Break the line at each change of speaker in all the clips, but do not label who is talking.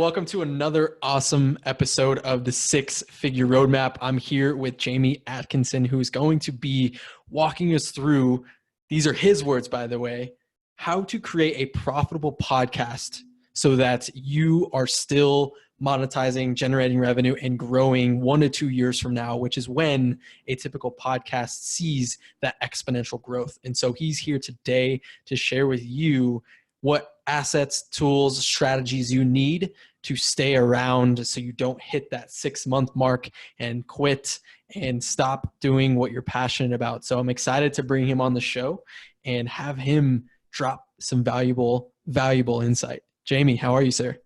welcome to another awesome episode of the Six Figure Roadmap. I'm here with Jamie Atkinson, who's going to be walking us through, these are his words, by the way, how to create a profitable podcast so that you are still monetizing, generating revenue, and growing 1 to 2 years from now, which is when a typical podcast sees that exponential growth. And so he's here today to share with you what assets, tools, strategies you need to stay around so you don't hit that 6-month mark and quit and stop doing what you're passionate about. So I'm excited to bring him on the show and have him drop some valuable insight. Jamie, how are you, sir?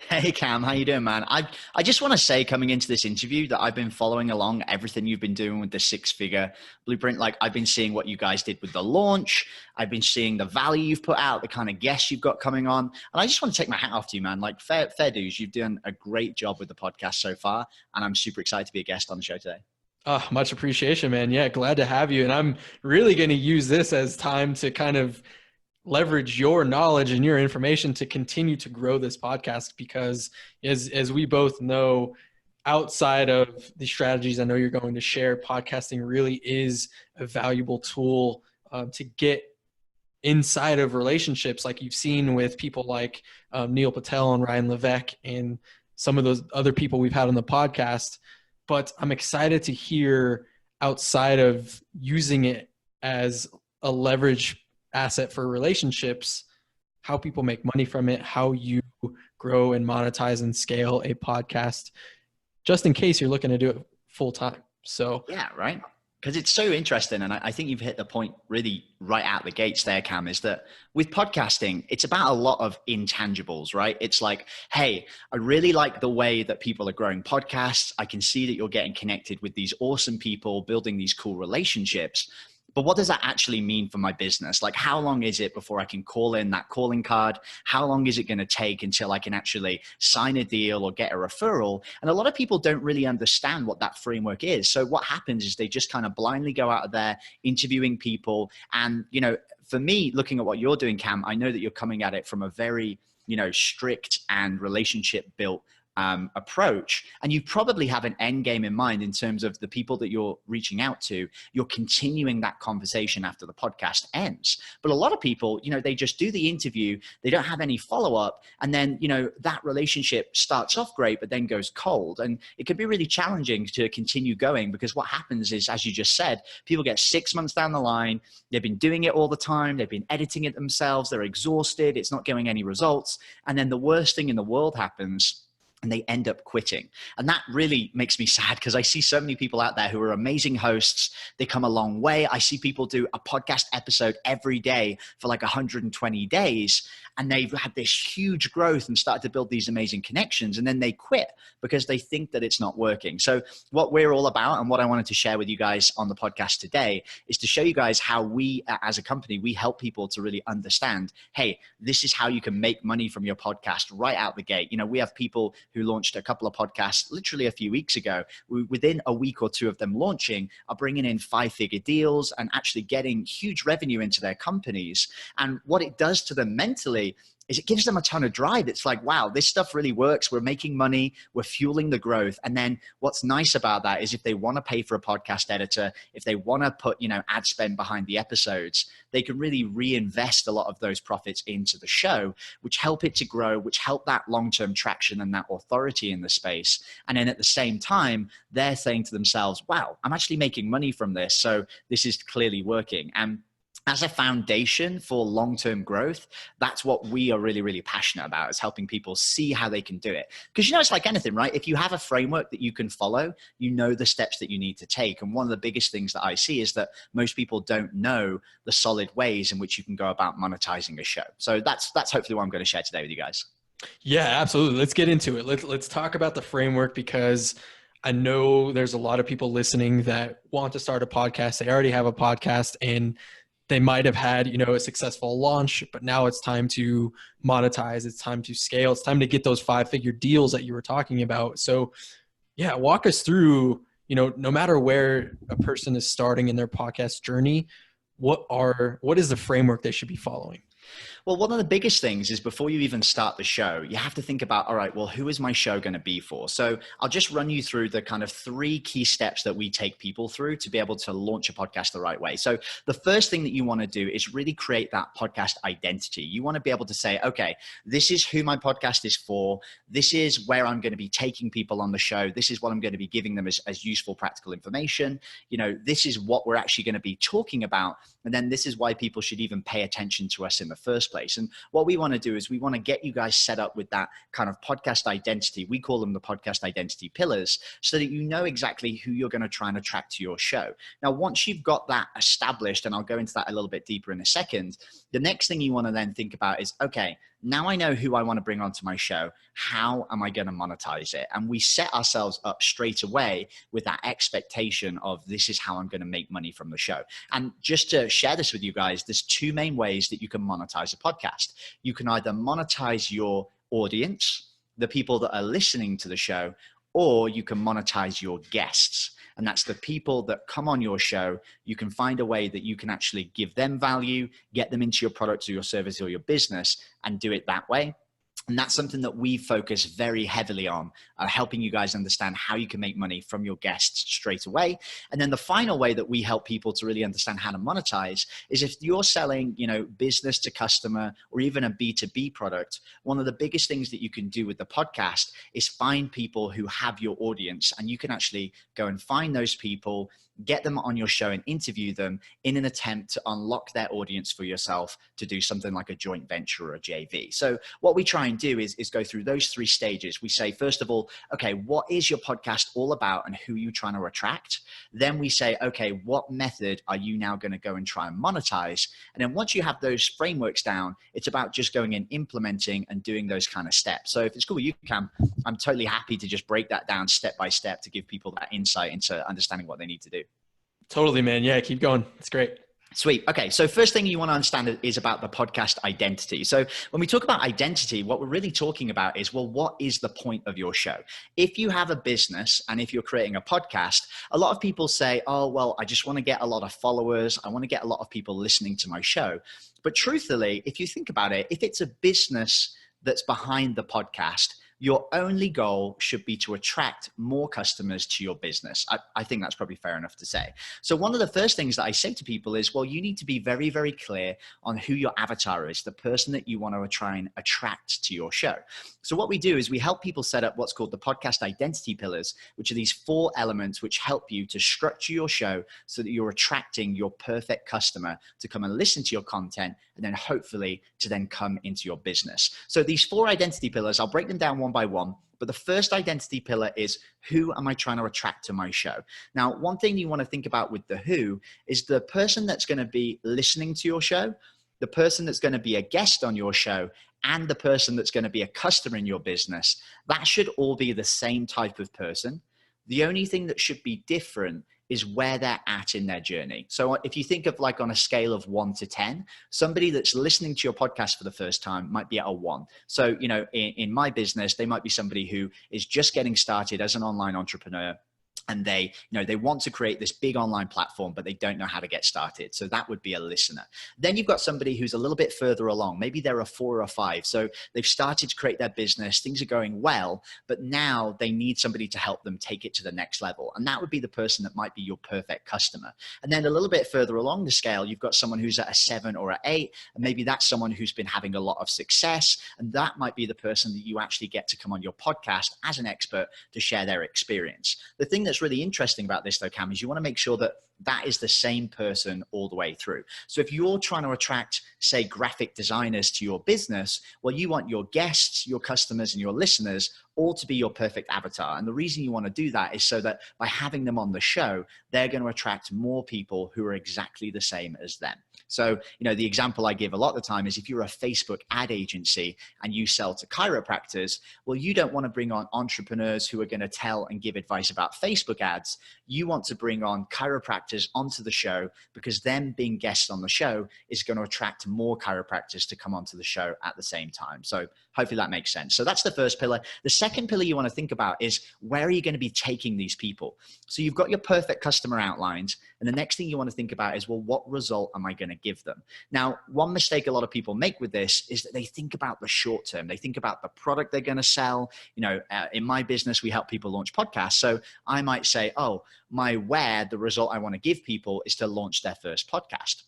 Hey Cam, how you doing, man? I just want to say, coming into this interview, that I've been following along everything you've been doing with the 6-figure blueprint. Like, I've been seeing what you guys did with the launch. I've been seeing the value you've put out, the kind of guests you've got coming on. And I just want to take my hat off to you, man. Like, fair dues. You've done a great job with the podcast so far. And I'm super excited to be a guest on the show today.
Oh, much appreciation, man. Yeah, glad to have you. And I'm really going to use this as time to kind of leverage your knowledge and your information to continue to grow this podcast, because as we both know, outside of the strategies I know you're going to share, podcasting really is a valuable tool to get inside of relationships, like you've seen with people like Neil Patel and Ryan Levesque and some of those other people we've had on the podcast. But I'm excited to hear, outside of using it as a leverage asset for relationships, how people make money from it, how you grow and monetize and scale a podcast, just in case you're looking to do it full time. So
yeah, right. Because it's so interesting. And I think you've hit the point really right out the gates there, Cam, is that with podcasting, it's about a lot of intangibles, right? It's like, hey, I really like the way that people are growing podcasts. I can see that you're getting connected with these awesome people, building these cool relationships. But what does that actually mean for my business? Like, how long is it before I can call in that calling card? How long is it going to take until I can actually sign a deal or get a referral? And a lot of people don't really understand what that framework is. So what happens is they just kind of blindly go out of there interviewing people. And, you know, for me, looking at what you're doing, Cam, I know that you're coming at it from a very, strict and relationship built approach, and you probably have an end game in mind in terms of the people that you're reaching out to. You're continuing that conversation after the podcast ends. But a lot of people, they just do the interview, they don't have any follow-up, and then that relationship starts off great but then goes cold, and it can be really challenging to continue going, because what happens is, as you just said, people get 6 months down the line, they've been doing it all the time, they've been editing it themselves, they're exhausted, it's not giving any results, and then the worst thing in the world happens, and they end up quitting. And that really makes me sad, because I see so many people out there who are amazing hosts. They come a long way. I see people do a podcast episode every day for like 120 days, and they've had this huge growth and started to build these amazing connections, and then they quit because they think that it's not working. So what we're all about, and what I wanted to share with you guys on the podcast today, is to show you guys how we, as a company, we help people to really understand, hey, this is how you can make money from your podcast right out the gate. We have people who launched a couple of podcasts literally a few weeks ago. Within a week or two of them launching, are bringing in 5-figure deals and actually getting huge revenue into their companies. And what it does to them mentally is it gives them a ton of drive. It's like, wow, this stuff really works. We're making money. We're fueling the growth. And then what's nice about that is, if they want to pay for a podcast editor, if they want to put, ad spend behind the episodes, they can really reinvest a lot of those profits into the show, which help it to grow, which help that long-term traction and that authority in the space. And then at the same time, they're saying to themselves, wow, I'm actually making money from this. So this is clearly working. And as a foundation for long-term growth, that's what we are really, really passionate about, is helping people see how they can do it. Because, it's like anything, right? If you have a framework that you can follow, the steps that you need to take. And one of the biggest things that I see is that most people don't know the solid ways in which you can go about monetizing a show. So that's hopefully what I'm going to share today with you guys.
Yeah, absolutely. Let's get into it. Let's talk about the framework, because I know there's a lot of people listening that want to start a podcast. They already have a podcast, and they might have had, a successful launch, but now it's time to monetize. It's time to scale. It's time to get those 5-figure deals that you were talking about. So yeah, walk us through, no matter where a person is starting in their podcast journey, what is the framework they should be following?
Well, one of the biggest things is before you even start the show, you have to think about, all right, well, who is my show going to be for? So I'll just run you through the kind of 3 key steps that we take people through to be able to launch a podcast the right way. So the first thing that you want to do is really create that podcast identity. You want to be able to say, okay, this is who my podcast is for. This is where I'm going to be taking people on the show. This is what I'm going to be giving them as useful, practical information. You know, this is what we're actually going to be talking about. And then this is why people should even pay attention to us in the first place. And what we want to do is we want to get you guys set up with that kind of podcast identity. We call them the podcast identity pillars, so that you know exactly who you're going to try and attract to your show. Now, once you've got that established, and I'll go into that a little bit deeper in a second, the next thing you want to then think about is, okay, now I know who I want to bring onto my show. How am I going to monetize it? And we set ourselves up straight away with that expectation of this is how I'm going to make money from the show. And just to share this with you guys, there's 2 main ways that you can monetize a podcast. You can either monetize your audience, the people that are listening to the show, or you can monetize your guests. And that's the people that come on your show. You can find a way that you can actually give them value, get them into your product or your service or your business, and do it that way. And that's something that we focus very heavily on, helping you guys understand how you can make money from your guests straight away. And then the final way that we help people to really understand how to monetize is if you're selling, you know, business to customer or even a B2B product, one of the biggest things that you can do with the podcast is find people who have your audience, and you can actually go and find those people, get them on your show and interview them in an attempt to unlock their audience for yourself to do something like a joint venture or a JV. So what we try and do is go through those 3 stages. We say, first of all, okay, what is your podcast all about and who are you trying to attract? Then we say, okay, what method are you now going to go and try and monetize? And then once you have those frameworks down, it's about just going and implementing and doing those kind of steps. So if it's cool with you, Cam, I'm totally happy to just break that down step by step to give people that insight into understanding what they need to do.
Totally, man. Yeah, keep going. It's great.
Sweet. Okay. So first thing you want to understand is about the podcast identity. So when we talk about identity, what we're really talking about is, well, what is the point of your show? If you have a business and if you're creating a podcast, a lot of people say, oh, well, I just want to get a lot of followers. I want to get a lot of people listening to my show. But truthfully, if you think about it, if it's a business that's behind the podcast, your only goal should be to attract more customers to your business. I think that's probably fair enough to say. So one of the first things that I say to people is, well, you need to be very, very clear on who your avatar is, the person that you want to try and attract to your show. So what we do is we help people set up what's called the podcast identity pillars, which are these 4 elements which help you to structure your show so that you're attracting your perfect customer to come and listen to your content and then hopefully to then come into your business. So these 4 identity pillars, I'll break them down one by one. But the first identity pillar is, who am I trying to attract to my show? Now, one thing you want to think about with the who is the person that's going to be listening to your show, the person that's going to be a guest on your show, and the person that's going to be a customer in your business. That should all be the same type of person. The only thing that should be different is where they're at in their journey. So if you think of like on a scale of 1 to 10, somebody that's listening to your podcast for the first time might be at a 1. So, you know, in my business, they might be somebody who is just getting started as an online entrepreneur. And they want to create this big online platform, but they don't know how to get started. So that would be a listener. Then you've got somebody who's a little bit further along. Maybe they're a 4 or a 5. So they've started to create their business. Things are going well, but now they need somebody to help them take it to the next level. And that would be the person that might be your perfect customer. And then a little bit further along the scale, you've got someone who's at a 7 or an 8. And maybe that's someone who's been having a lot of success. And that might be the person that you actually get to come on your podcast as an expert to share their experience. The thing that's really interesting about this though, Cam, is you want to make sure that that is the same person all the way through. So if you're trying to attract, say, graphic designers to your business, well, you want your guests, your customers, and your listeners all to be your perfect avatar. And the reason you want to do that is so that by having them on the show, they're going to attract more people who are exactly the same as them. So, you know, the example I give a lot of the time is if you're a Facebook ad agency and you sell to chiropractors, well, you don't want to bring on entrepreneurs who are going to tell and give advice about Facebook. Facebook ads, you want to bring on chiropractors onto the show because them being guests on the show is going to attract more chiropractors to come onto the show at the same time. So hopefully that makes sense. So that's the first pillar. The second pillar you want to think about is where are you going to be taking these people? So you've got your perfect customer outlined. And the next thing you want to think about is, well, what result am I going to give them? Now, one mistake a lot of people make with this is that they think about the short term. They think about the product they're going to sell. In my business, we help people launch podcasts. So I might say, oh, the result I want to give people is to launch their first podcast.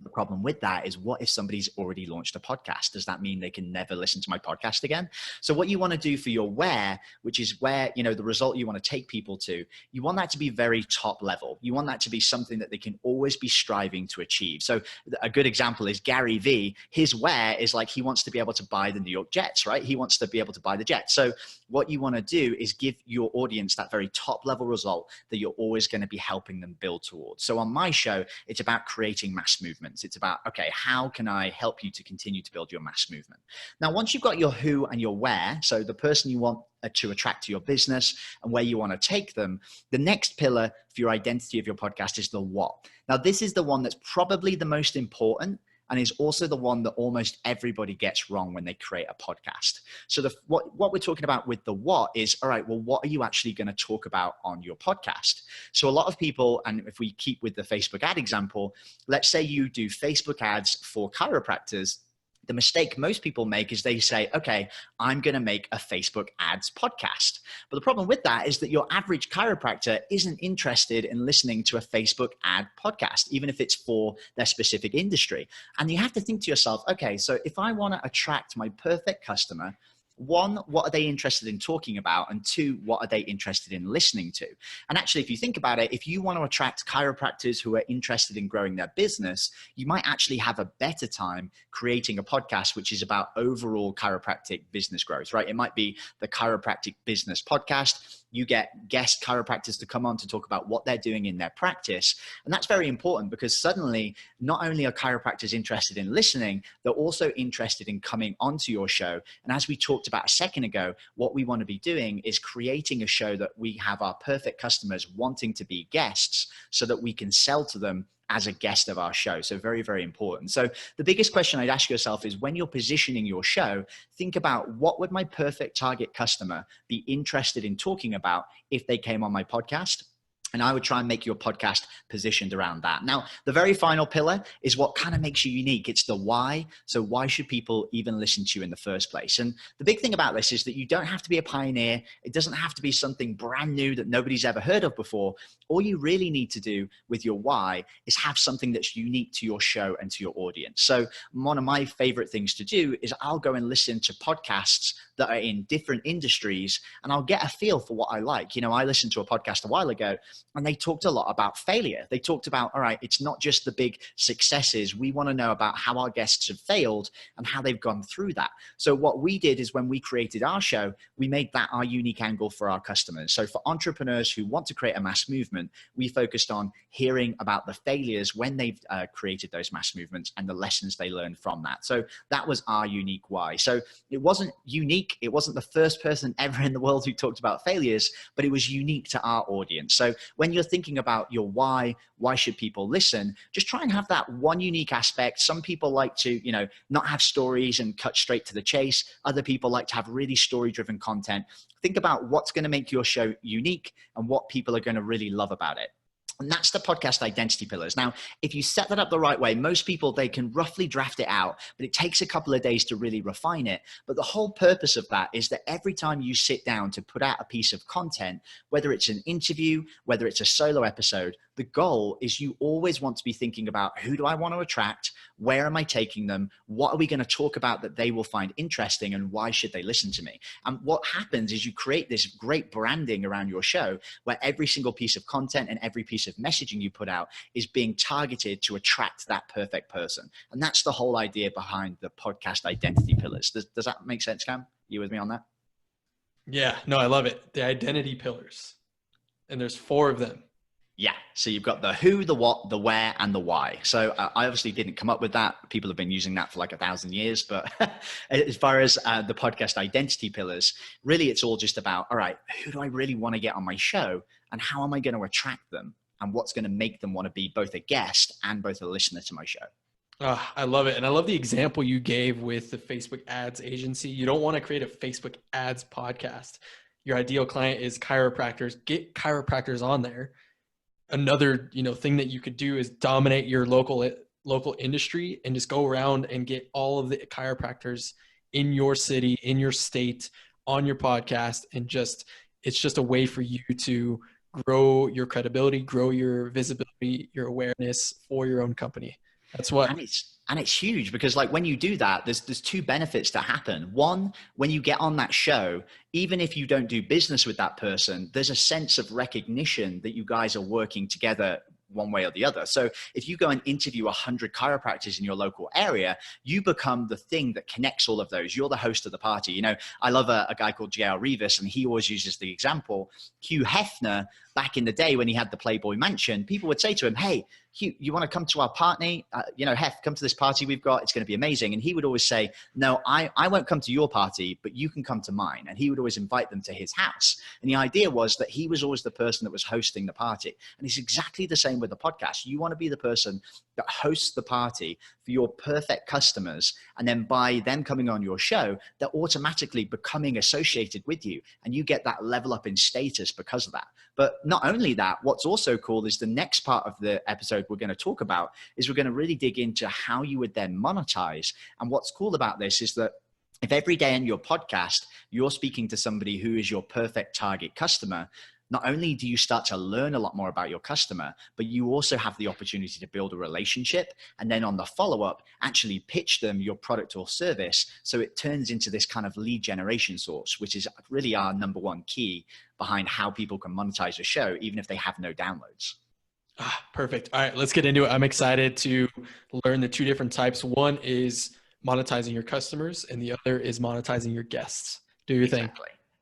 The problem with that is, what if somebody's already launched a podcast? Does that mean they can never listen to my podcast again? So what you want to do for your where, which is where, the result you want to take people to, you want that to be very top level. You want that to be something that they can always be striving to achieve. So a good example is Gary Vee. His where is like, he wants to be able to buy the New York Jets, right? He wants to be able to buy the Jets. So what you want to do is give your audience that very top level result that you're always going to be helping them build towards. So on my show, it's about creating mass movements. It's about, okay, how can I help you to continue to build your mass movement? Now, once you've got your who and your where, so the person you want to attract to your business and where you want to take them, the next pillar for your identity of your podcast is the what. Now, this is the one that's probably the most important, and is also the one that almost everybody gets wrong when they create a podcast. So what we're talking about with the what is, all right, well, what are you actually going to talk about on your podcast? So a lot of people, and if we keep with the Facebook ad example, let's say you do Facebook ads for chiropractors. The mistake most people make is they say, okay, I'm going to make a Facebook ads podcast. But the problem with that is that your average chiropractor isn't interested in listening to a Facebook ad podcast, even if it's for their specific industry. And you have to think to yourself, okay, so if I want to attract my perfect customer, one, what are they interested in talking about? And two, what are they interested in listening to? And actually, if you think about it, if you want to attract chiropractors who are interested in growing their business, you might actually have a better time creating a podcast which is about overall chiropractic business growth, right? It might be the Chiropractic Business Podcast. You get guest chiropractors to come on to talk about what they're doing in their practice. And that's very important because suddenly not only are chiropractors interested in listening, they're also interested in coming onto your show. And as we talked about a second ago, what we want to be doing is creating a show that we have our perfect customers wanting to be guests so that we can sell to them as a guest of our show. So very, very important. So the biggest question I'd ask yourself is, when you're positioning your show, think about, what would my perfect target customer be interested in talking about if they came on my podcast? And I would try and make your podcast positioned around that. Now, the very final pillar is what kind of makes you unique. It's the why. So why should people even listen to you in the first place? And the big thing about this is that you don't have to be a pioneer. It doesn't have to be something brand new that nobody's ever heard of before. All you really need to do with your why is have something that's unique to your show and to your audience. So one of my favorite things to do is I'll go and listen to podcasts that are in different industries, and I'll get a feel for what I like. I listened to a podcast a while ago, and they talked a lot about failure. They talked about, all right, it's not just the big successes. We want to know about how our guests have failed and how they've gone through that. So what we did is, when we created our show, we made that our unique angle for our customers. So for entrepreneurs who want to create a mass movement, we focused on hearing about the failures when they've created those mass movements and the lessons they learned from that. So that was our unique why. So it wasn't unique. It wasn't the first person ever in the world who talked about failures, but it was unique to our audience. So when you're thinking about your why should people listen, just try and have that one unique aspect. Some people like to, not have stories and cut straight to the chase. Other people like to have really story-driven content. Think about what's going to make your show unique and what people are going to really love about it. And that's the podcast identity pillars. Now, if you set that up the right way, most people, they can roughly draft it out, but it takes a couple of days to really refine it. But the whole purpose of that is that every time you sit down to put out a piece of content, whether it's an interview, whether it's a solo episode, the goal is you always want to be thinking about, who do I want to attract? Where am I taking them? What are we going to talk about that they will find interesting, and why should they listen to me? And what happens is you create this great branding around your show where every single piece of content and every piece of messaging you put out is being targeted to attract that perfect person. And that's the whole idea behind the podcast identity pillars. Does that make sense, Cam? You with me on that?
Yeah, no, I love it. The identity pillars. And there's 4 of them.
Yeah. So you've got the who, the what, the where, and the why. So I obviously didn't come up with that. People have been using that for like 1,000 years. But as far as the podcast identity pillars, really it's all just about, all right, who do I really want to get on my show? And how am I going to attract them? And what's going to make them want to be both a guest and both a listener to my show?
I love it. And I love the example you gave with the Facebook ads agency. You don't want to create a Facebook ads podcast. Your ideal client is chiropractors. Get chiropractors on there. Another, thing that you could do is dominate your local industry and just go around and get all of the chiropractors in your city, in your state, on your podcast. And it's just a way for you to grow your credibility, grow your visibility, your awareness for your own company. That's what.
And it's huge because like when you do that, there's two benefits that happen. One, when you get on that show, even if you don't do business with that person, there's a sense of recognition that you guys are working together one way or the other. So if you go and interview 100 chiropractors in your local area, you become the thing that connects all of those. You're the host of the party. I love a guy called J.R. Rivas, and he always uses the example. Hugh Hefner, back in the day when he had the Playboy Mansion, people would say to him, hey, Hugh, you want to come to our party? Hef, come to this party we've got. It's going to be amazing. And he would always say, no, I won't come to your party, but you can come to mine. And he would always invite them to his house. And the idea was that he was always the person that was hosting the party. And it's exactly the same with the podcast. You want to be the person that hosts the party for your perfect customers. And then by them coming on your show, they're automatically becoming associated with you. And you get that level up in status because of that. But not only that, what's also cool is the next part of the episode we're going to talk about is we're going to really dig into how you would then monetize. And what's cool about this is that if every day in your podcast, you're speaking to somebody who is your perfect target customer, not only do you start to learn a lot more about your customer, but you also have the opportunity to build a relationship. And then on the follow-up, actually pitch them your product or service. So it turns into this kind of lead generation source, which is really our number one key behind how people can monetize a show, even if they have no downloads.
Perfect. All right, let's get into it. I'm excited to learn the two different types. One is monetizing your customers, and the other is monetizing your guests. Do your thing.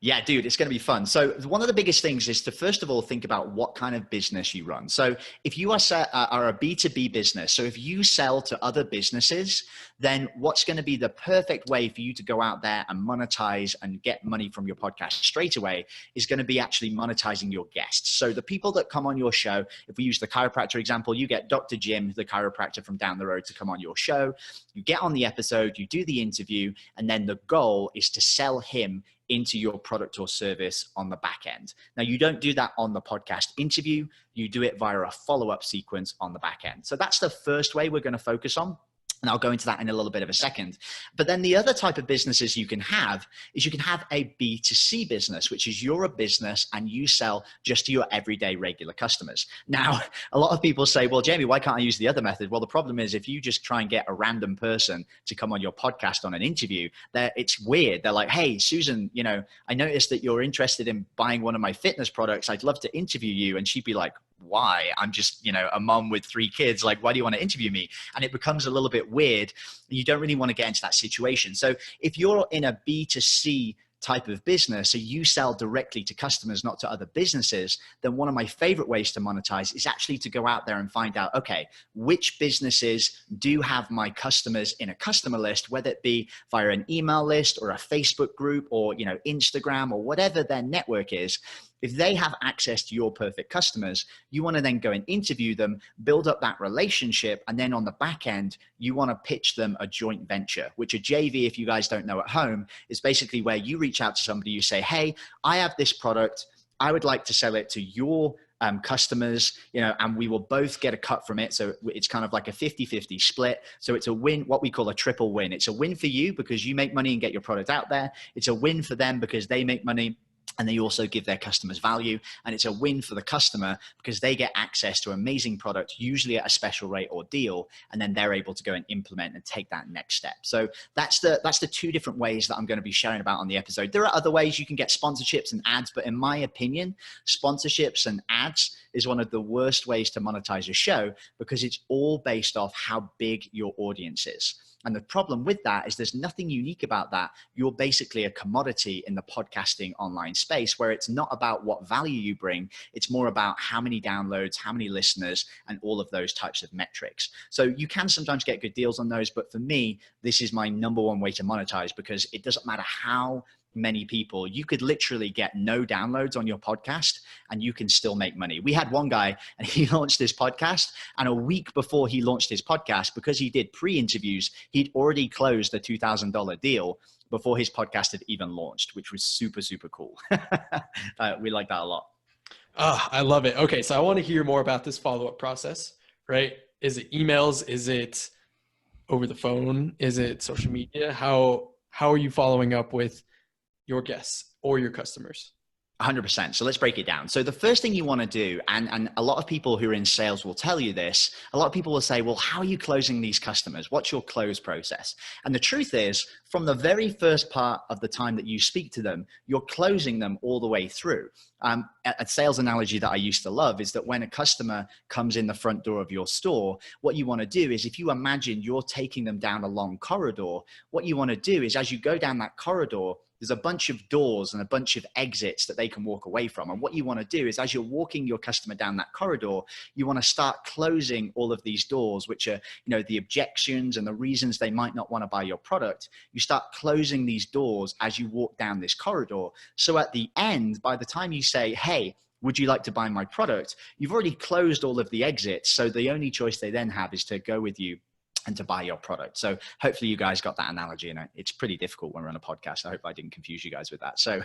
Yeah, dude, it's going to be fun. So one of the biggest things is to, first of all, think about what kind of business you run. So if you are a B2B business, so if you sell to other businesses, then what's going to be the perfect way for you to go out there and monetize and get money from your podcast straight away is going to be actually monetizing your guests. So the people that come on your show, if we use the chiropractor example, you get Dr. Jim, the chiropractor from down the road, to come on your show. You get on the episode, you do the interview, and then the goal is to sell him into your product or service on the back end. Now, you don't do that on the podcast interview. You do it via a follow-up sequence on the back end. So that's the first way we're going to focus on. And I'll go into that in a little bit of a second. But then the other type of businesses you can have is you can have a B2C business, which is you're a business and you sell just to your everyday regular customers. Now, a lot of people say, well, Jamie, why can't I use the other method? Well, the problem is if you just try and get a random person to come on your podcast on an interview, it's weird. They're like, hey, Susan, I noticed that you're interested in buying one of my fitness products. I'd love to interview you. And she'd be like, why? I'm just, a mom with 3 kids. Like, why do you want to interview me? And it becomes a little bit weird. You don't really want to get into that situation. So if you're in a B2C type of business, so you sell directly to customers, not to other businesses, then one of my favorite ways to monetize is actually to go out there and find out, okay, which businesses do have my customers in a customer list, whether it be via an email list or a Facebook group or, Instagram or whatever their network is. If they have access to your perfect customers, you want to then go and interview them, build up that relationship. And then on the back end, you want to pitch them a joint venture, which a JV, if you guys don't know at home, is basically where you reach out to somebody, you say, hey, I have this product. I would like to sell it to your customers, and we will both get a cut from it. So it's kind of like a 50-50 split. So it's a win, what we call a triple win. It's a win for you because you make money and get your product out there. It's a win for them because they make money and they also give their customers value. And it's a win for the customer because they get access to amazing product, usually at a special rate or deal. And then they're able to go and implement and take that next step. So that's the 2 different ways that I'm going to be sharing about on the episode. There are other ways you can get sponsorships and ads, but in my opinion, sponsorships and ads is one of the worst ways to monetize a show because it's all based off how big your audience is. And the problem with that is there's nothing unique about that. You're basically a commodity in the podcasting online space where it's not about what value you bring. It's more about how many downloads, how many listeners, and all of those types of metrics. So you can sometimes get good deals on those. But for me, this is my number one way to monetize, because it doesn't matter how many people, you could literally get no downloads on your podcast and you can still make money. We had one guy and he launched this podcast, and a week before he launched his podcast, because he did pre-interviews, he'd already closed a $2,000 deal before his podcast had even launched, which was super, super cool. We like that a lot.
Oh, I love it. Okay. So I want to hear more about this follow-up process, right? Is it emails? Is it over the phone? Is it social media? How are you following up with your guests or your customers?
100%. So let's break it down. So the first thing you want to do, and a lot of people who are in sales will tell you this, a lot of people will say, well, how are you closing these customers? What's your close process? And the truth is, from the very first part of the time that you speak to them, you're closing them all the way through. A sales analogy that I used to love is that when a customer comes in the front door of your store, what you want to do is, if you imagine you're taking them down a long corridor, what you want to do is, as you go down that corridor, there's a bunch of doors and a bunch of exits that they can walk away from. And what you want to do is, as you're walking your customer down that corridor, you want to start closing all of these doors, which are, the objections and the reasons they might not want to buy your product. You start closing these doors as you walk down this corridor. So at the end, by the time you say, hey, would you like to buy my product? You've already closed all of the exits. So the only choice they then have is to go with you and to buy your product. So hopefully you guys got that analogy, and it's pretty difficult when we're on a podcast. I hope I didn't confuse you guys with that. So,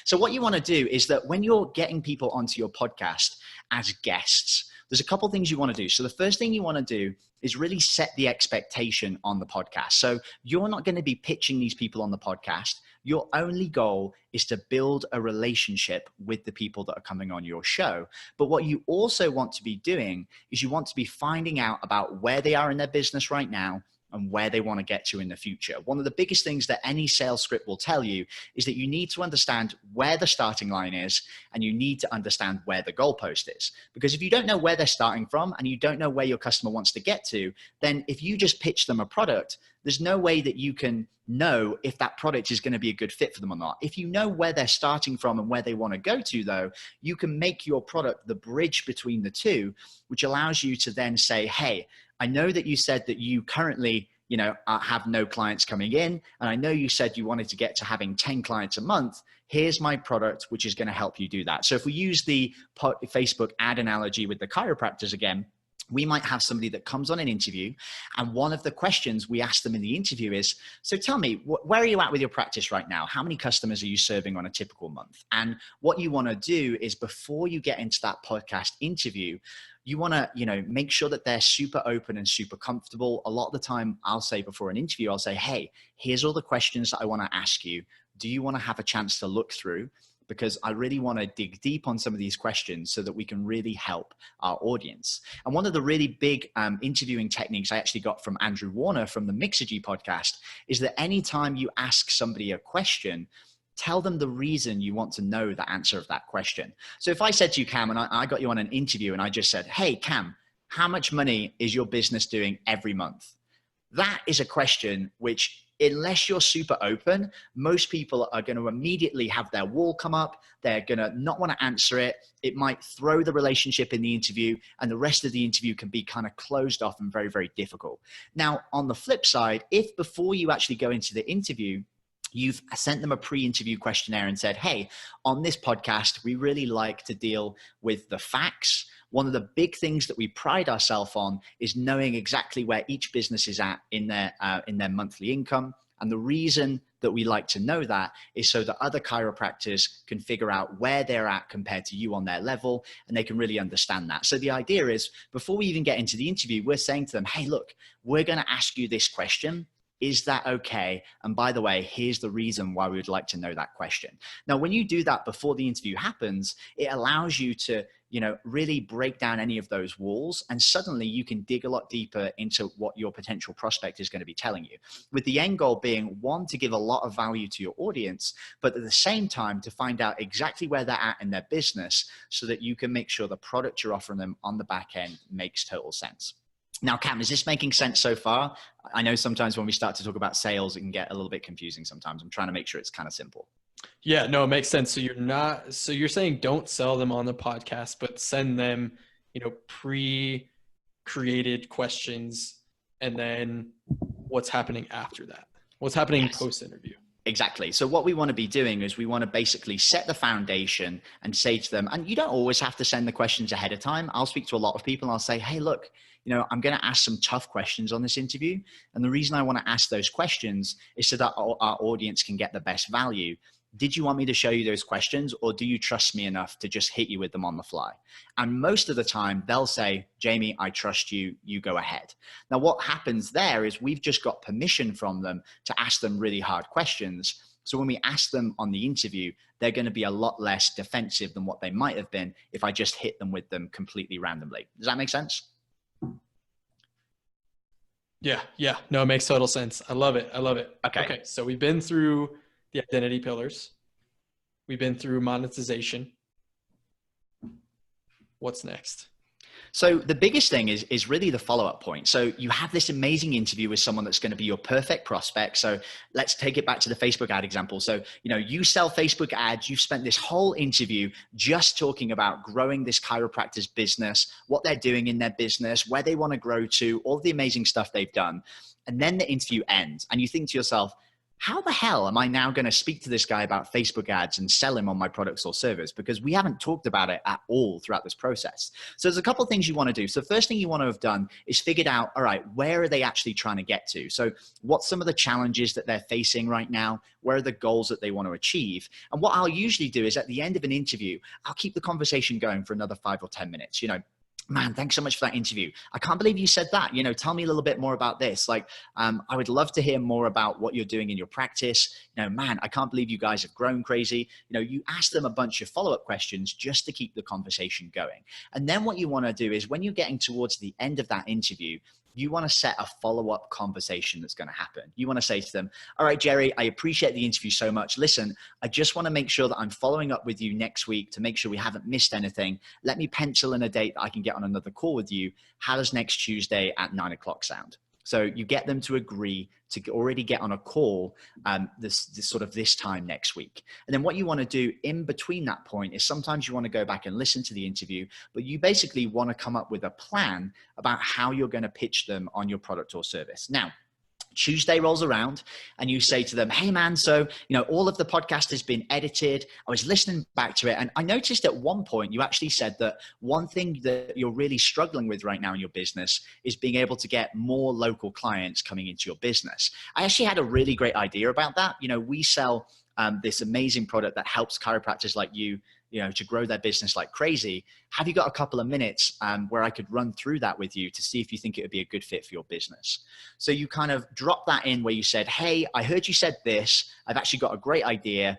so what you want to do is that when you're getting people onto your podcast as guests, there's a couple things you want to do. So the first thing you want to do is really set the expectation on the podcast. So you're not going to be pitching these people on the podcast. Your only goal is to build a relationship with the people that are coming on your show. But what you also want to be doing is you want to be finding out about where they are in their business right now and where they want to get to in the future. One of the biggest things that any sales script will tell you is that you need to understand where the starting line is, and you need to understand where the goalpost is. Because if you don't know where they're starting from and you don't know where your customer wants to get to, then if you just pitch them a product, there's no way that you can know if that product is going to be a good fit for them or not. If you know where they're starting from and where they want to go to, though, you can make your product the bridge between the two, which allows you to then say, hey, I know that you said that you currently, have no clients coming in. And I know you said you wanted to get to having 10 clients a month. Here's my product, which is going to help you do that. So if we use the Facebook ad analogy with the chiropractors again, we might have somebody that comes on an interview, and one of the questions we ask them in the interview is, so tell me, where are you at with your practice right now? How many customers are you serving on a typical month? And what you want to do is, before you get into that podcast interview, you want to, make sure that they're super open and super comfortable. A lot of the time I'll say before an interview, I'll say, hey, here's all the questions that I want to ask you. Do you want to have a chance to look through? Because I really want to dig deep on some of these questions so that we can really help our audience. And one of the really big interviewing techniques I actually got from Andrew Warner from the Mixergy podcast is that anytime you ask somebody a question, tell them the reason you want to know the answer of that question. So if I said to you, Cam, and I got you on an interview and I just said, hey, Cam, how much money is your business doing every month? That is a question which, unless you're super open, most people are going to immediately have their wall come up. They're going to not want to answer it. It might throw the relationship in the interview, and the rest of the interview can be kind of closed off and very, very difficult. Now, on the flip side, if before you actually go into the interview, you've sent them a pre-interview questionnaire and said, hey, on this podcast, we really like to deal with the facts. One of the big things that we pride ourselves on is knowing exactly where each business is at in their monthly income. And the reason that we like to know that is so that other chiropractors can figure out where they're at compared to you on their level, and they can really understand that. So the idea is, before we even get into the interview, we're saying to them, hey, look, we're going to ask you this question. Is that okay? And by the way, here's the reason why we would like to know that question. Now, when you do that before the interview happens, it allows you to, really break down any of those walls. And suddenly you can dig a lot deeper into what your potential prospect is going to be telling you, with the end goal being, one, to give a lot of value to your audience, but at the same time to find out exactly where they're at in their business so that you can make sure the product you're offering them on the back end makes total sense. Now, Cam, is this making sense so far? I know sometimes when we start to talk about sales, it can get a little bit confusing sometimes. I'm trying to make sure it's kind of simple.
Yeah, no, it makes sense. So you're saying don't sell them on the podcast, but send them, pre-created questions, and then what's happening after that? What's happening
Yes.
post-interview?
Exactly. So what we want to be doing is we want to basically set the foundation and say to them, and you don't always have to send the questions ahead of time. I'll speak to a lot of people and I'll say, hey, look, I'm going to ask some tough questions on this interview. And the reason I want to ask those questions is so that our audience can get the best value. Did you want me to show you those questions, or do you trust me enough to just hit you with them on the fly? And most of the time they'll say, Jamie, I trust you, you go ahead. Now, what happens there is we've just got permission from them to ask them really hard questions. So when we ask them on the interview, they're going to be a lot less defensive than what they might have been if I just hit them with them completely randomly. Does that make sense?
Yeah. No, it makes total sense. I love it.
Okay.
Okay, so we've been through the identity pillars. We've been through monetization. What's next?
So the biggest thing is really the follow-up point. So you have this amazing interview with someone that's going to be your perfect prospect. So let's take it back to the Facebook ad example. So, you sell Facebook ads. You've spent this whole interview just talking about growing this chiropractor's business, what they're doing in their business, where they want to grow to, all the amazing stuff they've done. And then the interview ends and you think to yourself, how the hell am I now going to speak to this guy about Facebook ads and sell him on my products or service? Because we haven't talked about it at all throughout this process. So there's a couple of things you want to do. So first thing you want to have done is figured out, all right, where are they actually trying to get to? So what's some of the challenges that they're facing right now? Where are the goals that they want to achieve? And what I'll usually do is at the end of an interview, I'll keep the conversation going for another 5 or 10 minutes, man, thanks so much for that interview. I can't believe you said that. Tell me a little bit more about this. I would love to hear more about what you're doing in your practice. Man, I can't believe you guys have grown crazy. You ask them a bunch of follow-up questions just to keep the conversation going. And then what you want to do is when you're getting towards the end of that interview, you want to set a follow-up conversation that's going to happen. You want to say to them, all right, Jerry, I appreciate the interview so much. Listen, I just want to make sure that I'm following up with you next week to make sure we haven't missed anything. Let me pencil in a date that I can get on another call with you. How does next Tuesday at 9 o'clock sound? So you get them to agree to already get on a call this time next week. And then what you want to do in between that point is sometimes you want to go back and listen to the interview, but you basically want to come up with a plan about how you're going to pitch them on your product or service. Now, Tuesday rolls around and you say to them, hey man, so, all of the podcast has been edited. I was listening back to it. And I noticed at one point, you actually said that one thing that you're really struggling with right now in your business is being able to get more local clients coming into your business. I actually had a really great idea about that. We sell this amazing product that helps chiropractors like you to grow their business like crazy. Have you got a couple of minutes where I could run through that with you to see if you think it would be a good fit for your business? So you kind of drop that in where you said, hey, I heard you said this. I've actually got a great idea.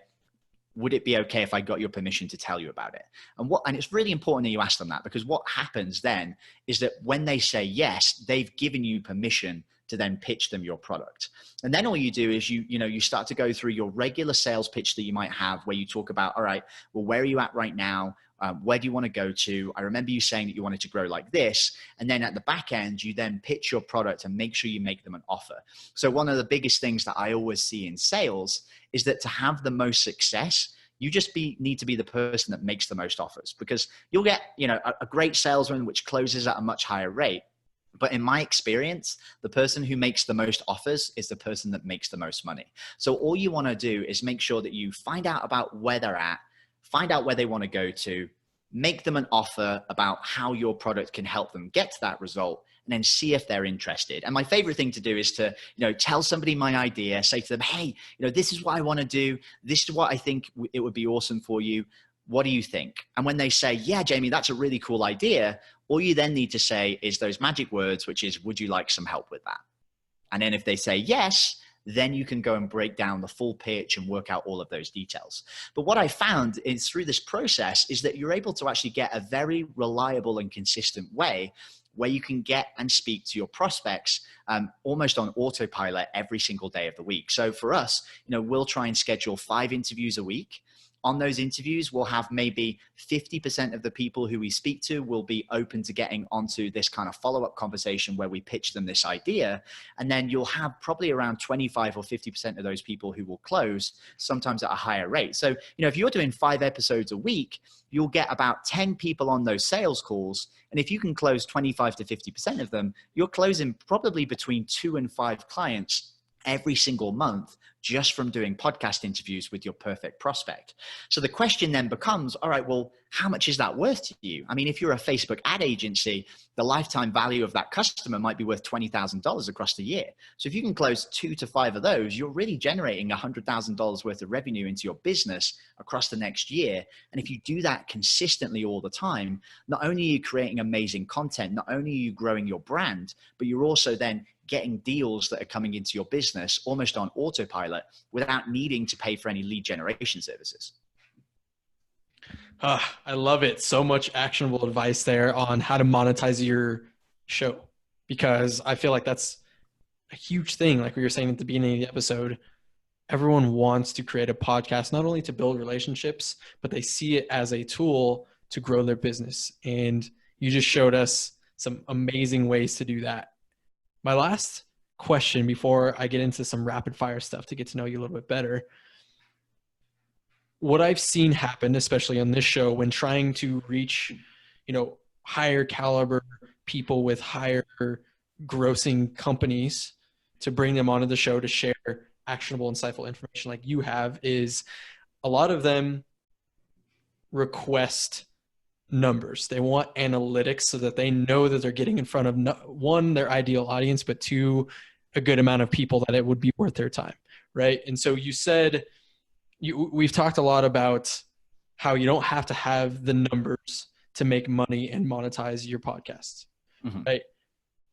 Would it be okay if I got your permission to tell you about it? And it's really important that you ask them that, because what happens then is that when they say yes, they've given you permission to then pitch them your product. And then all you do is you start to go through your regular sales pitch that you might have, where you talk about, all right, well, where are you at right now? Where do you want to go to? I remember you saying that you wanted to grow like this. And then at the back end, you then pitch your product and make sure you make them an offer. So one of the biggest things that I always see in sales is that to have the most success, you just need to be the person that makes the most offers, because you'll get, a great salesman which closes at a much higher rate. But in my experience, the person who makes the most offers is the person that makes the most money. So all you want to do is make sure that you find out about where they're at, find out where they want to go to, make them an offer about how your product can help them get to that result, and then see if they're interested. And my favorite thing to do is to, tell somebody my idea, say to them, hey, this is what I want to do. This is what I think it would be awesome for you. What do you think? And when they say, yeah, Jamie, that's a really cool idea, all you then need to say is those magic words, which is, would you like some help with that? And then if they say yes, then you can go and break down the full pitch and work out all of those details. But what I found is through this process is that you're able to actually get a very reliable and consistent way where you can get and speak to your prospects almost on autopilot every single day of the week. So for us, we'll try and schedule 5 interviews a week. on those interviews, we'll have maybe 50% of the people who we speak to will be open to getting onto this kind of follow-up conversation where we pitch them this idea. And then you'll have probably around 25 or 50% of those people who will close, sometimes at a higher rate. So, if you're doing 5 episodes a week, you'll get about 10 people on those sales calls. And if you can close 25 to 50% of them, you're closing probably between 2 and 5 clients every single month just from doing podcast interviews with your perfect prospect. So the question then becomes, all right, well, how much is that worth to you? I mean, if you're a Facebook ad agency, the lifetime value of that customer might be worth $20,000 across the year. So if you can close 2 to 5 of those, you're really generating $100,000 worth of revenue into your business across the next year. And if you do that consistently all the time, not only are you creating amazing content, not only are you growing your brand, but you're also then getting deals that are coming into your business almost on autopilot without needing to pay for any lead generation services.
I love it. So much actionable advice there on how to monetize your show, because I feel like that's a huge thing. Like we were saying at the beginning of the episode, everyone wants to create a podcast, not only to build relationships, but they see it as a tool to grow their business. And you just showed us some amazing ways to do that. My last question before I get into some rapid fire stuff to get to know you a little bit better. What I've seen happen, especially on this show, when trying to reach, higher caliber people with higher grossing companies to bring them onto the show to share actionable, insightful information like you have, is a lot of them request numbers. They want analytics so that they know that they're getting in front of, one, their ideal audience, but two, a good amount of people that it would be worth their time, right? And so you said, we've talked a lot about how you don't have to have the numbers to make money and monetize your podcasts, right?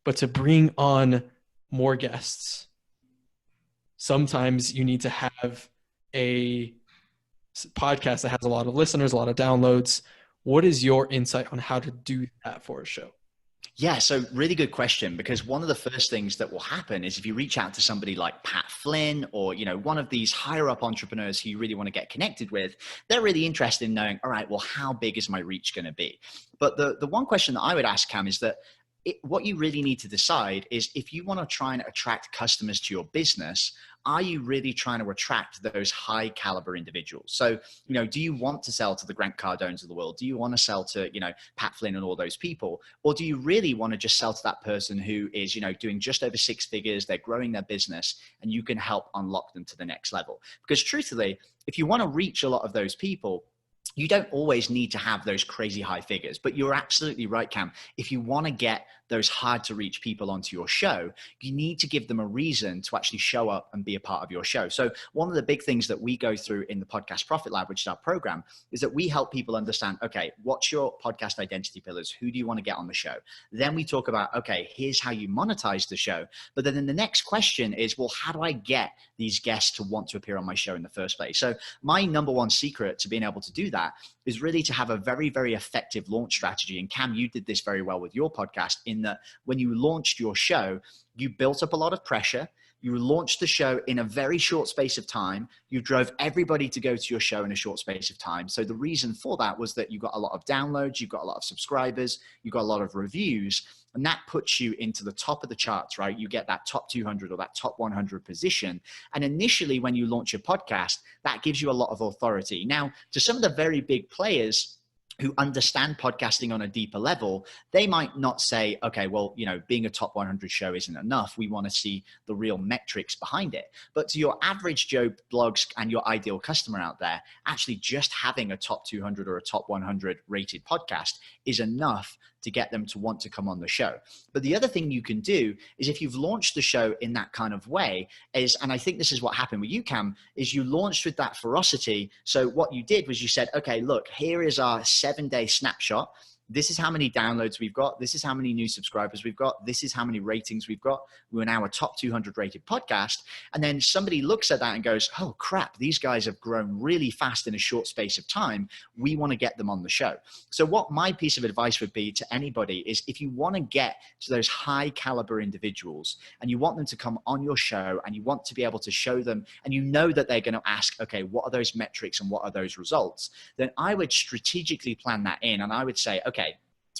But to bring on more guests, sometimes you need to have a podcast that has a lot of listeners, a lot of downloads. What is your insight on how to do that for a show?
Yeah, so really good question, because one of the first things that will happen is if you reach out to somebody like Pat Flynn or, one of these higher up entrepreneurs who you really want to get connected with, they're really interested in knowing, all right, well, how big is my reach going to be? But the one question that I would ask, Cam, is that what you really need to decide is, if you want to try and attract customers to your business, are you really trying to attract those high caliber individuals? So, do you want to sell to the Grant Cardones of the world? Do you want to sell to, Pat Flynn and all those people? Or do you really want to just sell to that person who is, doing just over 6 figures, they're growing their business, and you can help unlock them to the next level? Because truthfully, if you want to reach a lot of those people, you don't always need to have those crazy high figures, but you're absolutely right, Cam. If you want to get those hard to reach people onto your show, you need to give them a reason to actually show up and be a part of your show. So one of the big things that we go through in the Podcast Profit Lab, which is our program, is that we help people understand, okay, what's your podcast identity pillars? Who do you want to get on the show? Then we talk about, okay, here's how you monetize the show. But then the next question is, well, how do I get these guests to want to appear on my show in the first place? So my number one secret to being able to do that is really to have a very, very effective launch strategy. And Cam, you did this very well with your podcast, in that when you launched your show, you built up a lot of pressure. You launched the show in a very short space of time. You drove everybody to go to your show in a short space of time. So the reason for that was that you got a lot of downloads, you got a lot of subscribers, you got a lot of reviews, and that puts you into the top of the charts, right? You get that top 200 or that top 100 position. And initially, when you launch your podcast, that gives you a lot of authority. Now, to some of the very big players who understand podcasting on a deeper level, they might not say, okay, well, being a top 100 show isn't enough. We want to see the real metrics behind it. But to your average Joe Blogs and your ideal customer out there, actually just having a top 200 or a top 100 rated podcast is enough to get them to want to come on the show. But the other thing you can do is, if you've launched the show in that kind of way, is, and I think this is what happened with you, Cam, is you launched with that ferocity. So what you did was you said, okay, look, here is our 7-day snapshot. this is how many downloads we've got. This is how many new subscribers we've got. This is how many ratings we've got. We're now a top 200 rated podcast. And then somebody looks at that and goes, oh crap, these guys have grown really fast in a short space of time. We want to get them on the show. So what my piece of advice would be to anybody is, if you want to get to those high caliber individuals and you want them to come on your show and you want to be able to show them, and you know that they're going to ask, okay, what are those metrics and what are those results? Then I would strategically plan that in. And I would say, okay,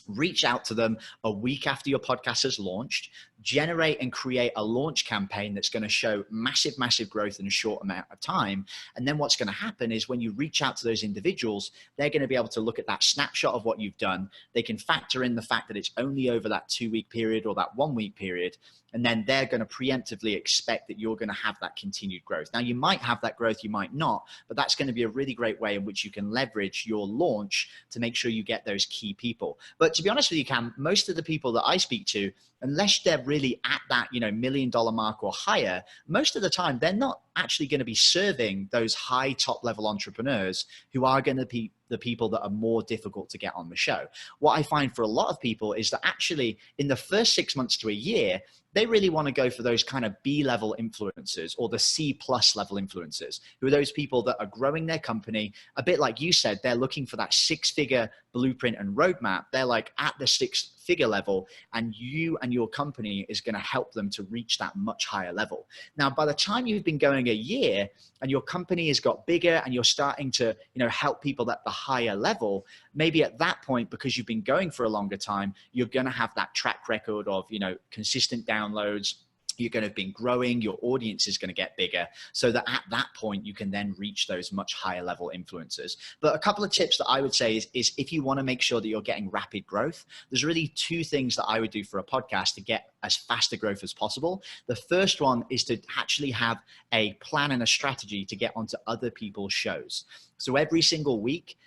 reach out to them a week after your podcast has launched, generate and create a launch campaign that's going to show massive, massive growth in a short amount of time. And then what's going to happen is, when you reach out to those individuals, they're going to be able to look at that snapshot of what you've done. They can factor in the fact that it's only over that 2-week period or that 1-week period. And then they're going to preemptively expect that you're going to have that continued growth. Now, you might have that growth, you might not, but that's going to be a really great way in which you can leverage your launch to make sure you get those key people. But to be honest with you, Cam, most of the people that I speak to, unless they're really at that, $1 million mark or higher, most of the time they're not actually going to be serving those high top level entrepreneurs who are going to be the people that are more difficult to get on the show. What I find for a lot of people is that actually in the first 6 months to a year, they really want to go for those kind of B-level influencers or the C+ level influencers, who are those people that are growing their company. A bit like you said, they're looking for that 6-figure blueprint and roadmap. They're like at the 6-figure level, and you and your company is going to help them to reach that much higher level. Now, by the time you've been going a year and your company has got bigger and you're starting to, help people at the higher level, maybe at that point, because you've been going for a longer time, you're going to have that track record of, consistent downloads. You're going to have been growing, your audience is going to get bigger, so that at that point you can then reach those much higher level influencers. But a couple of tips that I would say is if you want to make sure that you're getting rapid growth, there's really 2 things that I would do for a podcast to get as fast a growth as possible. The first one is to actually have a plan and a strategy to get onto other people's shows. So every single week,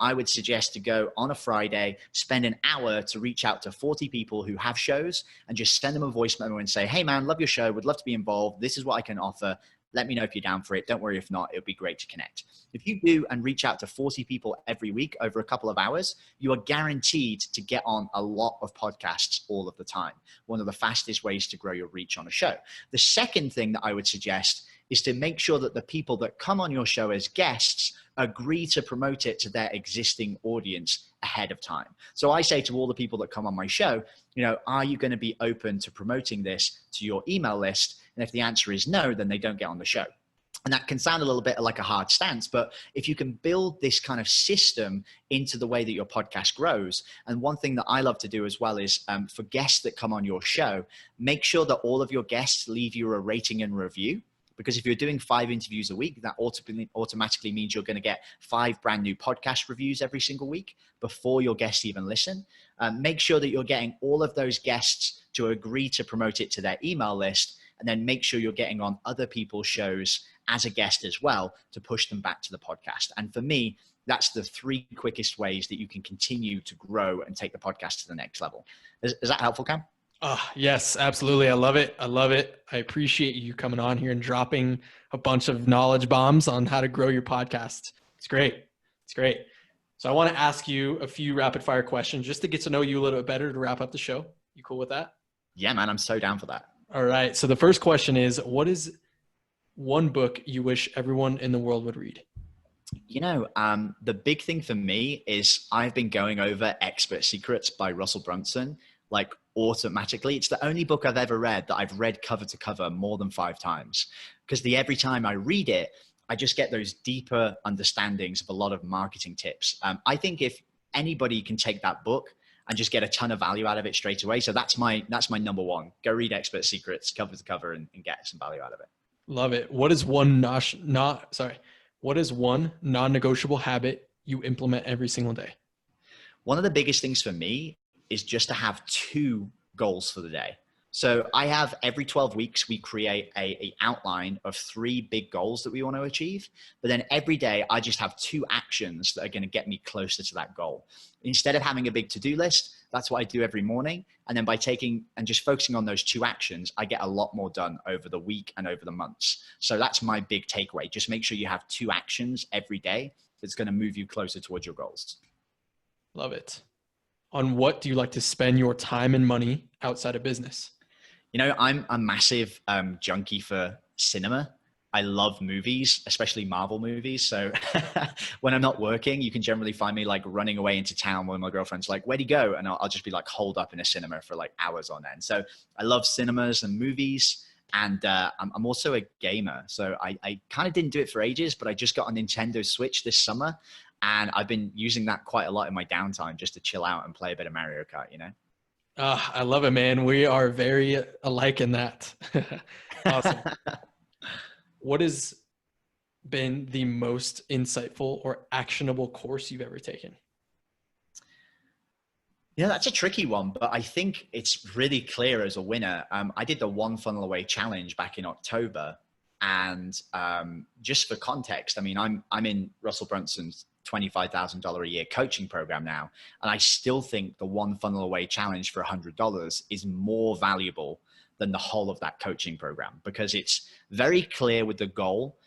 I would suggest to go on a Friday, spend an hour to reach out to 40 people who have shows and just send them a voice memo and say, hey man, love your show. Would love to be involved. This is what I can offer. Let me know if you're down for it. Don't worry if not, it would be great to connect. If you do and reach out to 40 people every week over a couple of hours, you are guaranteed to get on a lot of podcasts all of the time. One of the fastest ways to grow your reach on a show. The second thing that I would suggest is to make sure that the people that come on your show as guests agree to promote it to their existing audience ahead of time. So I say to all the people that come on my show, are you going to be open to promoting this to your email list? And if the answer is no, then they don't get on the show. And that can sound a little bit like a hard stance, but if you can build this kind of system into the way that your podcast grows, and one thing that I love to do as well is for guests that come on your show, make sure that all of your guests leave you a rating and review. Because if you're doing 5 interviews a week, that automatically means you're going to get 5 brand new podcast reviews every single week before your guests even listen. Make sure that you're getting all of those guests to agree to promote it to their email list, and then make sure you're getting on other people's shows as a guest as well to push them back to the podcast. And for me, that's the 3 quickest ways that you can continue to grow and take the podcast to the next level. Is that helpful, Cam?
Yes, absolutely. I love it. I appreciate you coming on here and dropping a bunch of knowledge bombs on how to grow your podcast. It's great. So I want to ask you a few rapid fire questions just to get to know you a little bit better to wrap up the show. You cool with that?
Yeah, man, I'm so down for that.
All right. So the first question is, what is one book you wish everyone in the world would read?
The big thing for me is I've been going over Expert Secrets by Russell Brunson, like automatically. It's the only book I've ever read that I've read cover to cover more than 5 times, because every time I read it, I just get those deeper understandings of a lot of marketing tips. I think if anybody can take that book and just get a ton of value out of it straight away. So that's my number one. Go read Expert Secrets cover to cover and get some value out of it.
Love it. What is one non-negotiable habit you implement every single day?
One of the biggest things for me is just to have 2 goals for the day. So I have every 12 weeks, we create a outline of 3 big goals that we want to achieve. But then every day I just have 2 actions that are going to get me closer to that goal. Instead of having a big to-do list, that's what I do every morning. And then by taking and just focusing on those 2 actions, I get a lot more done over the week and over the months. So that's my big takeaway. Just make sure you have 2 actions every day that's going to move you closer towards your goals.
Love it. on what do you like to spend your time and money outside of business?
I'm a massive junkie for cinema. I love movies, especially Marvel movies. So when I'm not working, you can generally find me like running away into town when my girlfriend's like, where'd he go? And I'll just be like holed up in a cinema for like hours on end. So I love cinemas and movies. And I'm also a gamer. So I kind of didn't do it for ages, but I just got a Nintendo Switch this summer. And I've been using that quite a lot in my downtime just to chill out and play a bit of Mario Kart.
I love it, man. We are very alike in that. Awesome. What has been the most insightful or actionable course you've ever taken?
Yeah, that's a tricky one, but I think it's really clear as a winner. I did the One Funnel Away challenge back in October, and just for context, I mean, I'm in Russell Brunson's $25,000 a year coaching program now, and I still think the One Funnel Away challenge for $100 is more valuable than the whole of that coaching program, because it's very clear with the goal.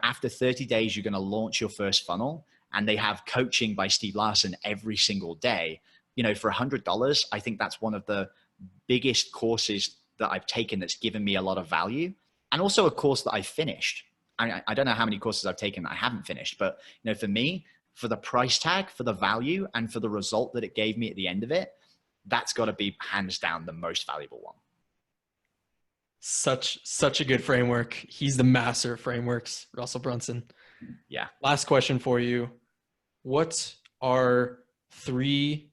After 30 days, you're going to launch your first funnel, and they have coaching by Steve Larsen every single day. For $100, I think that's one of the biggest courses that I've taken that's given me a lot of value, and also a course that I've finished. I don't know how many courses I've taken that I haven't finished, but for me, for the price tag, for the value, and for the result that it gave me at the end of it, that's got to be hands down the most valuable one.
Such a good framework. He's the master of frameworks, Russell Brunson.
Yeah.
Last question for you. What are 3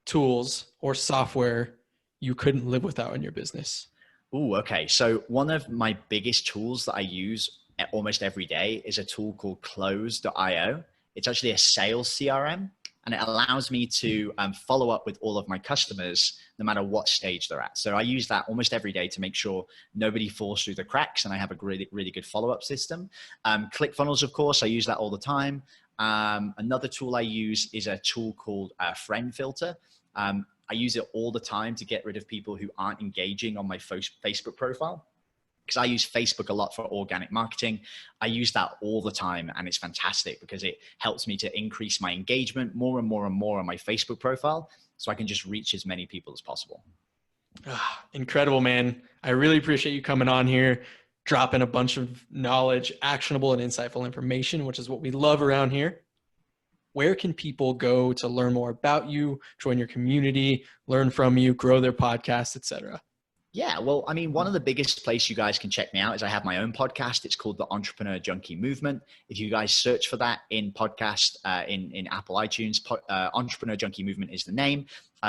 tools or software you couldn't live without in your business?
Ooh, okay. So one of my biggest tools that I use almost every day is a tool called Close.io. It's actually a sales CRM, and it allows me to follow up with all of my customers no matter what stage they're at. So I use that almost every day to make sure nobody falls through the cracks, and I have a really, really good follow-up system. ClickFunnels, of course, I use that all the time. Another tool I use is a tool called Friend Filter. I use it all the time to get rid of people who aren't engaging on my Facebook profile, because I use Facebook a lot for organic marketing. I use that all the time, and it's fantastic because it helps me to increase my engagement more and more and more on my Facebook profile, so I can just reach as many people as possible.
Incredible, man. I really appreciate you coming on here, dropping a bunch of knowledge, actionable and insightful information, which is what we love around here. Where can people go to learn more about you, join your community, learn from you, grow their podcast, etc.?
Yeah, well, I mean, one of the biggest places you guys can check me out is I have my own podcast. It's called the Entrepreneur Junkie Movement. If you guys search for that in podcast, in Apple iTunes, Entrepreneur Junkie Movement is the name.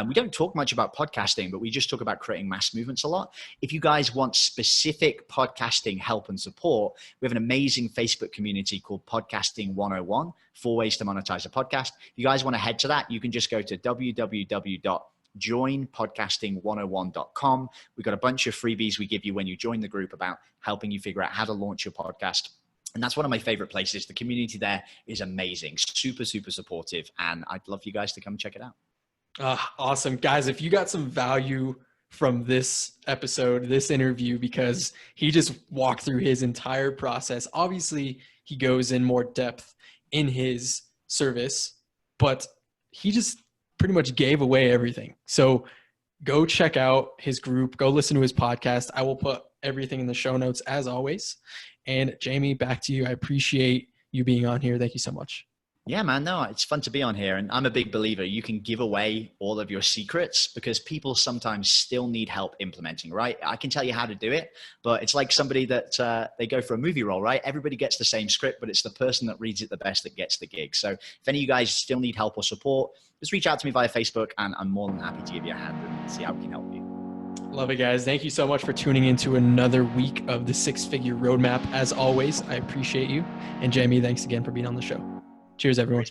We don't talk much about podcasting, but we just talk about creating mass movements a lot. If you guys want specific podcasting help and support, we have an amazing Facebook community called Podcasting 101, 4 ways to monetize a podcast. If you guys want to head to that, you can just go to www.joinpodcasting101.com. We've got a bunch of freebies we give you when you join the group about helping you figure out how to launch your podcast. And that's one of my favorite places. The community there is amazing, super, super supportive. And I'd love for you guys to come check it out.
Awesome. Guys, if you got some value from this episode, this interview, because he just walked through his entire process. Obviously, he goes in more depth in his service, but he just pretty much gave away everything. So go check out his group, go listen to his podcast. I will put everything in the show notes as always. And Jamie, back to you. I appreciate you being on here. Thank you so much.
Yeah, man, no, it's fun to be on here. And I'm a big believer you can give away all of your secrets because people sometimes still need help implementing, right? I can tell you how to do it, but it's like somebody that they go for a movie role, right? Everybody gets the same script, but it's the person that reads it the best that gets the gig. So if any of you guys still need help or support, just reach out to me via Facebook and I'm more than happy to give you a hand and see how we can help you.
Love it, guys. Thank you so much for tuning into another week of the 6-Figure Roadmap. As always, I appreciate you. And Jamie, thanks again for being on the show. Cheers, everyone.